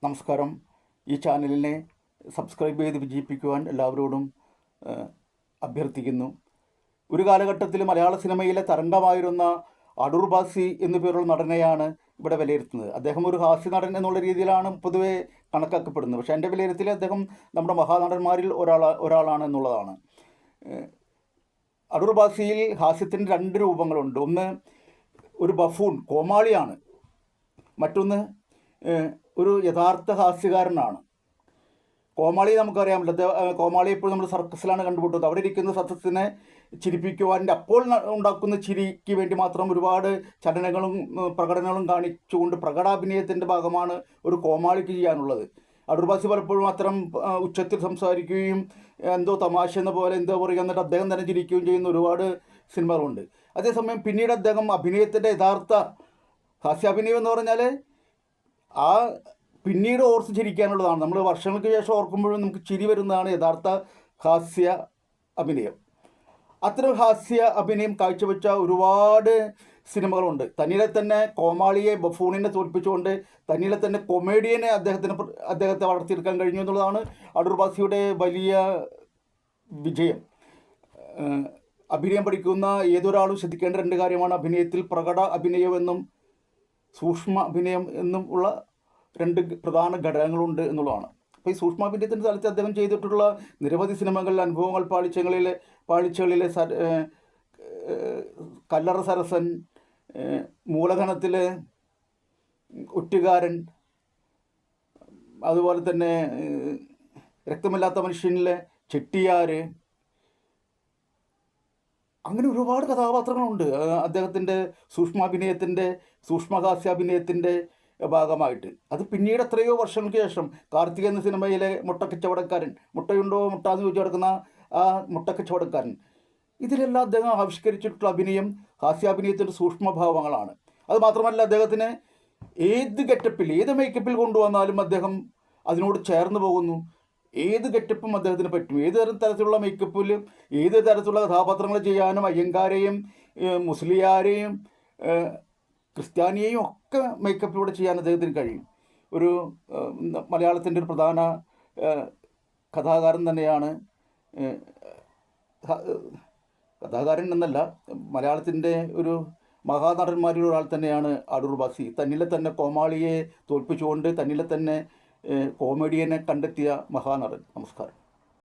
നമസ്കാരം. ഈ ചാനലിനെ സബ്സ്ക്രൈബ് ചെയ്ത് വിജയിപ്പിക്കുവാൻ എല്ലാവരോടും അഭ്യർത്ഥിക്കുന്നു. ഒരു കാലഘട്ടത്തിൽ മലയാള സിനിമയിലെ തരംഗമായിരുന്ന അടൂർ ബാസി എന്നു പേരുള്ള നടനെയാണ് ഇവിടെ വിലയിരുത്തുന്നത്. അദ്ദേഹം ഒരു ഹാസ്യ നടൻ എന്നുള്ള രീതിയിലാണ് പൊതുവെ കണക്കാക്കപ്പെടുന്നത്. പക്ഷേ എൻ്റെ വിലയിരുത്തൽ അദ്ദേഹം നമ്മുടെ മഹാനടന്മാരിൽ ഒരാളാണ് എന്നുള്ളതാണ്. അടൂർ ബാസിയിൽ ഹാസ്യത്തിൻ്റെ രണ്ട് രൂപങ്ങളുണ്ട്. ഒന്ന് ഒരു ബഫൂൺ കോമാളിയാണ്, മറ്റൊന്ന് ഒരു യഥാർത്ഥ ഹാസ്യകാരനാണ്. കോമാളി നമുക്കറിയാമല്ലോ, കോമാളി എപ്പോഴും നമ്മൾ സർക്കസിലാണ് കണ്ടുപിട്ടുന്നത്. അവിടെ ഇരിക്കുന്ന സദസ്സിനെ ചിരിപ്പിക്കുവാൻ അപ്പോൾ ഉണ്ടാക്കുന്ന ചിരിക്ക് വേണ്ടി മാത്രം ഒരുപാട് ചലനങ്ങളും പ്രകടനങ്ങളും കാണിച്ചുകൊണ്ട് പ്രകടാഭിനയത്തിൻ്റെ ഭാഗമാണ് ഒരു കോമാളിക്ക് ചെയ്യാനുള്ളത്. അടൂർ ബാസി പലപ്പോഴും അത്തരം ഉച്ചത്തിൽ സംസാരിക്കുകയും എന്തോ തമാശ എന്ന പോലെ എന്തോ പറയുക, എന്നിട്ട് അദ്ദേഹം തന്നെ ചിരിക്കുകയും ചെയ്യുന്ന ഒരുപാട് സിനിമകളുണ്ട്. അതേസമയം പിന്നീട് അദ്ദേഹം അഭിനയത്തിൻ്റെ യഥാർത്ഥ ഹാസ്യാഭിനയം എന്ന് പറഞ്ഞാൽ ആ പിന്നീട് ഓർത്ത് ചിരിക്കാനുള്ളതാണ്. നമ്മൾ വർഷങ്ങൾക്ക് ശേഷം ഓർക്കുമ്പോഴും നമുക്ക് ചിരി വരുന്നതാണ് യഥാർത്ഥ ഹാസ്യ അഭിനയം. അത്തരം ഹാസ്യ അഭിനയം കാഴ്ചവെച്ച ഒരുപാട് സിനിമകളുണ്ട്. തന്നിലെ തന്നെ കോമാളിയെ ബഫൂണിനെ തോൽപ്പിച്ചുകൊണ്ട് തന്നിലെ തന്നെ കൊമേഡിയനെ അദ്ദേഹത്തെ വളർത്തിയെടുക്കാൻ കഴിഞ്ഞു എന്നുള്ളതാണ് അടൂർ ബാസിയുടെ വലിയ വിജയം. അഭിനയം പഠിക്കുന്ന ഏതൊരാളും ശ്രദ്ധിക്കേണ്ട രണ്ട് കാര്യമാണ്: അഭിനയത്തിൽ പ്രകട അഭിനയമെന്നും സൂക്ഷ്മ അഭിനയം എന്നും ഉള്ള രണ്ട് പ്രധാന ഘടകങ്ങളുണ്ട് എന്നുള്ളതാണ്. അപ്പോൾ ഈ സൂക്ഷ്മാഭിനയത്തിൻ്റെ സ്ഥലത്ത് അദ്ദേഹം ചെയ്തിട്ടുള്ള നിരവധി സിനിമകളിൽ അനുഭവങ്ങൾ പാളിച്ചകളിലെ കല്ലറ സരസൻ, മൂലധനത്തിലെ ഒറ്റുകാരൻ, അതുപോലെ തന്നെ രക്തമില്ലാത്ത മനുഷ്യനിലെ ചെട്ടിയാർ, അങ്ങനെ ഒരുപാട് കഥാപാത്രങ്ങളുണ്ട് അദ്ദേഹത്തിൻ്റെ സൂക്ഷ്മാഭിനയത്തിൻ്റെ സൂക്ഷ്മഹാസ്യാഭിനയത്തിൻ്റെ ഭാഗമായിട്ട്. അത് പിന്നീട് എത്രയോ വർഷങ്ങൾക്ക് ശേഷം കാർത്തിക എന്ന സിനിമയിലെ മുട്ടക്കച്ചവടക്കാരൻ, മുട്ടയുണ്ടോ മുട്ട എന്ന് ചോദിച്ചു കിടക്കുന്ന ആ മുട്ടക്കച്ചവടക്കാരൻ, ഇതിലെല്ലാം അദ്ദേഹം ആവിഷ്കരിച്ചിട്ടുള്ള അഭിനയം ഹാസ്യാഭിനയത്തിൻ്റെ സൂക്ഷ്മഭാവങ്ങളാണ്. അതുമാത്രമല്ല, അദ്ദേഹത്തിന് ഏത് ഗെറ്റപ്പിൽ ഏത് മേക്കപ്പിൽ കൊണ്ടുവന്നാലും അദ്ദേഹം അതിനോട് ചേർന്ന് പോകുന്നു. ഏത് ഗെറ്റപ്പും അദ്ദേഹത്തിന് പറ്റും. ഏത് തരത്തിലുള്ള മേക്കപ്പിലും ഏത് തരത്തിലുള്ള കഥാപാത്രങ്ങൾ ചെയ്യാനും അയ്യങ്കാരെയും മുസ്ലിയാരെയും ക്രിസ്ത്യാനിയെയും ഒക്കെ മേക്കപ്പിലൂടെ ചെയ്യാൻ അദ്ദേഹത്തിന് കഴിയും. ഒരു മലയാളത്തിൻ്റെ ഒരു പ്രധാന കഥാകാരൻ തന്നെയാണ്, കഥാകാരൻ എന്നല്ല, മലയാളത്തിൻ്റെ ഒരു മഹാനടന്മാരിൽ ഒരാൾ തന്നെയാണ് അടൂർ ബാസി. തന്നിലെ തന്നെ കോമാളിയെ തോൽപ്പിച്ചുകൊണ്ട് തന്നിലെ തന്നെ കോമഡിയനെ കണ്ടെത്തിയ മഹാനടൻ. നമസ്കാരം.